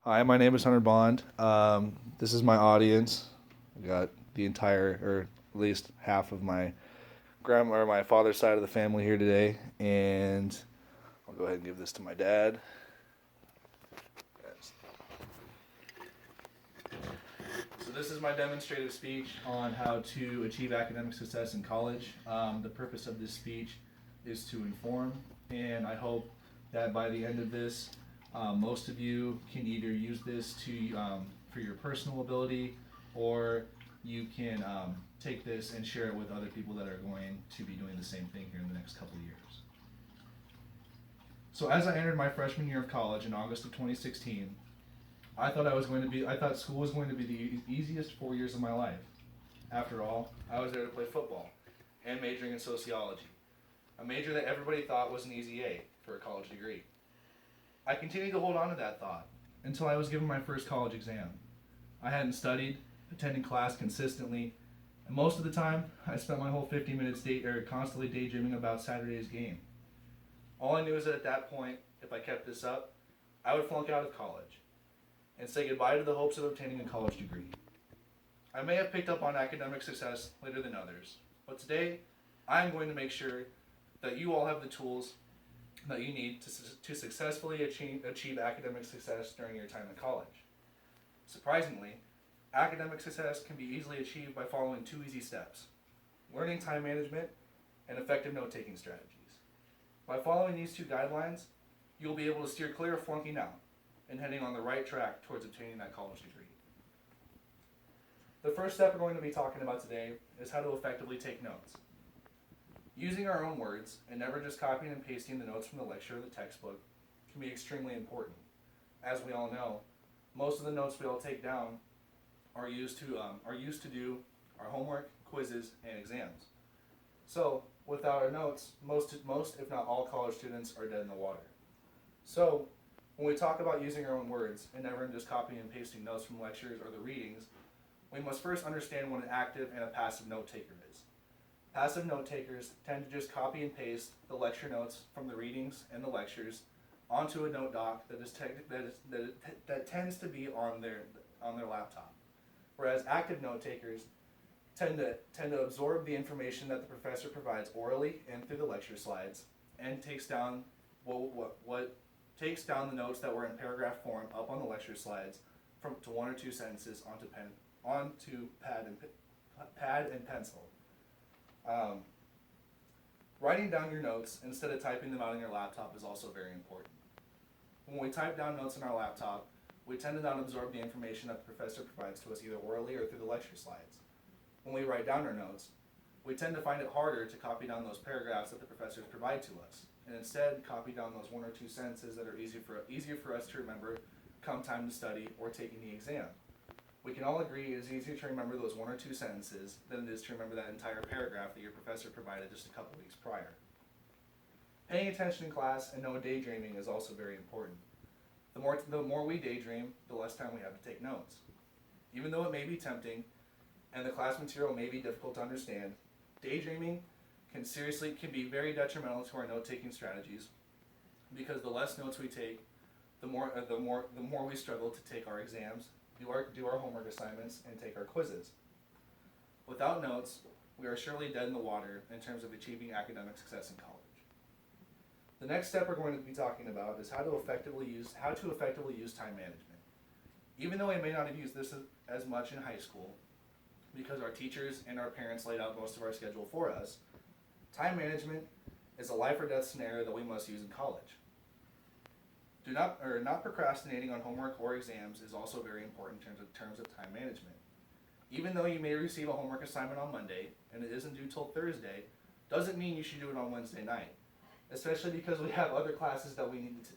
Hi, my name is Hunter Bond. This is my audience. I got the entire, or at least half of my grandma or my father's side of the family here today, and I'll go ahead and give this to my dad. So this is my demonstrative speech on how to achieve academic success in college. The purpose of this speech is to inform, and I hope that by the end of this, most of you can either use this for your personal ability, or you can take this and share it with other people that are going to be doing the same thing here in the next couple of years. So as I entered my freshman year of college in August of 2016, I thought school was going to be the easiest 4 years of my life. After all, I was there to play football and majoring in sociology, a major that everybody thought was an easy A for a college degree. I continued to hold on to that thought until I was given my first college exam. I hadn't studied, attending class consistently, and most of the time, I spent my whole 50 minutes constantly daydreaming about Saturday's game. All I knew is that at that point, if I kept this up, I would flunk out of college and say goodbye to the hopes of obtaining a college degree. I may have picked up on academic success later than others, but today I am going to make sure that you all have the tools that you need to successfully achieve academic success during your time in college. Surprisingly, academic success can be easily achieved by following two easy steps: learning time management and effective note-taking strategies. By following these two guidelines, you'll be able to steer clear of flunking out and heading on the right track towards obtaining that college degree. The first step we're going to be talking about today is how to effectively take notes. Using our own words and never just copying and pasting the notes from the lecture or the textbook can be extremely important. As we all know, most of the notes we all take down are used to do our homework, quizzes, and exams. So, without our notes, most if not all college students are dead in the water. So, when we talk about using our own words and never just copying and pasting notes from lectures or the readings, we must first understand what an active and a passive note taker is. Passive note takers tend to just copy and paste the lecture notes from the readings and the lectures onto a note doc that tends to be on their laptop. Whereas active note takers tend to absorb the information that the professor provides orally and through the lecture slides, and takes down takes down the notes that were in paragraph form up on the lecture slides to one or two sentences onto pad and pencil. Writing down your notes instead of typing them out on your laptop is also very important. When we type down notes on our laptop, we tend to not absorb the information that the professor provides to us either orally or through the lecture slides. When we write down our notes, we tend to find it harder to copy down those paragraphs that the professors provide to us, and instead copy down those one or two sentences that are easier for us to remember come time to study or taking the exam. We can all agree it is easier to remember those one or two sentences than it is to remember that entire paragraph that your professor provided just a couple weeks prior. Paying attention in class and no daydreaming is also very important. The more we daydream, the less time we have to take notes. Even though it may be tempting and the class material may be difficult to understand, daydreaming can be very detrimental to our note-taking strategies, because the less notes we take, the more we struggle to take our exams, do our homework assignments, and take our quizzes. Without notes, we are surely dead in the water in terms of achieving academic success in college. The next step we're going to be talking about is how to effectively use time management. Even though we may not have used this as much in high school, because our teachers and our parents laid out most of our schedule for us, time management is a life or death scenario that we must use in college. Not procrastinating on homework or exams is also very important in terms of time management. Even though you may receive a homework assignment on Monday and it isn't due till Thursday, doesn't mean you should do it on Wednesday night. Especially because we have other classes that we need to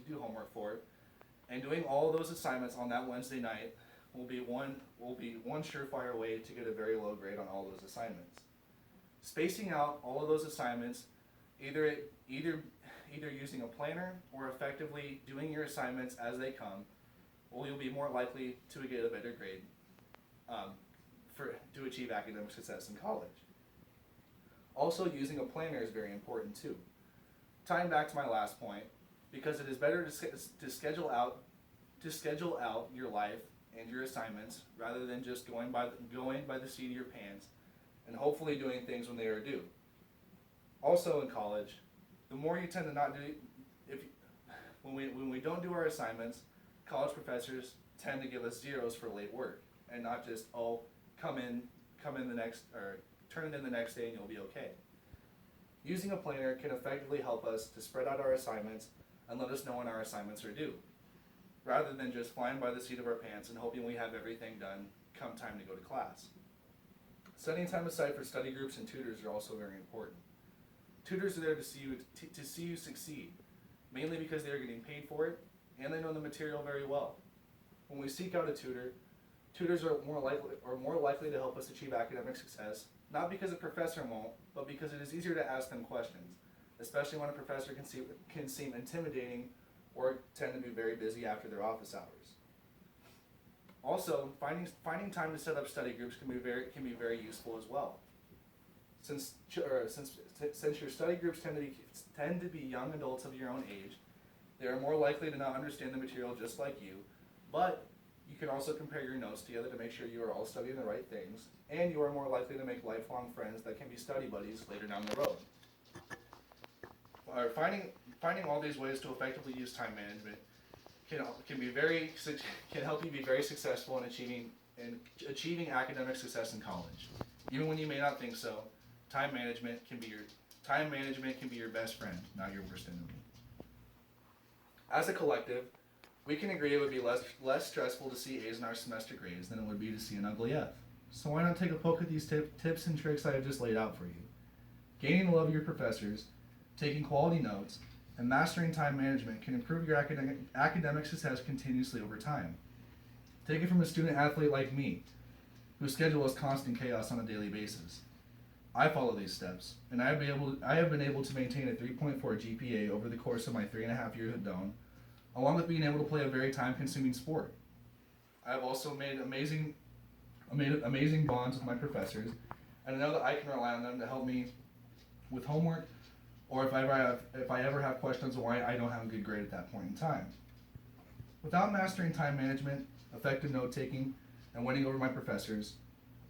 do homework for, and doing all of those assignments on that Wednesday night will be one surefire way to get a very low grade on all those assignments. Spacing out all of those assignments, either using a planner or effectively doing your assignments as they come, you'll be more likely to get a better grade to achieve academic success in college. Also, using a planner is very important too. Tying back to my last point, because it is better to schedule out to schedule out your life and your assignments rather than just going by the seat of your pants and hopefully doing things when they are due. Also in college, the more you tend to not do, when we don't do our assignments, college professors tend to give us zeros for late work and not just, oh, come in the next, or turn it in the next day and you'll be okay. Using a planner can effectively help us to spread out our assignments and let us know when our assignments are due, rather than just flying by the seat of our pants and hoping we have everything done come time to go to class. Setting time aside for study groups and tutors are also very important. Tutors are there to see you succeed, mainly because they are getting paid for it and they know the material very well. When we seek out a tutor, tutors are more likely to help us achieve academic success, not because a professor won't, but because it is easier to ask them questions, especially when a professor can seem intimidating or tend to be very busy after their office hours. Also, finding time to set up study groups can be very useful as well. Since your study groups tend to be young adults of your own age, they are more likely to not understand the material just like you, but you can also compare your notes together to make sure you are all studying the right things, and you are more likely to make lifelong friends that can be study buddies later down the road. Finding all these ways to effectively use time management can help you be very successful in achieving academic success in college. Even when you may not think so, time management can be your best friend, not your worst enemy. As a collective, we can agree it would be less stressful to see A's in our semester grades than it would be to see an ugly F. So why not take a poke at these tips and tricks I have just laid out for you? Gaining the love of your professors, taking quality notes, and mastering time management can improve your academic success continuously over time. Take it from a student athlete like me, whose schedule is constant chaos on a daily basis. I follow these steps, and I have been able to maintain a 3.4 GPA over the course of my 3.5 years at Doane, along with being able to play a very time-consuming sport. I have also made amazing bonds with my professors, and I know that I can rely on them to help me with homework, or if I ever have questions on why I don't have a good grade at that point in time. Without mastering time management, effective note-taking, and winning over my professors,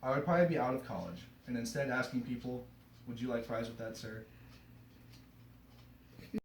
I would probably be out of college, and instead asking people, would you like fries with that, sir?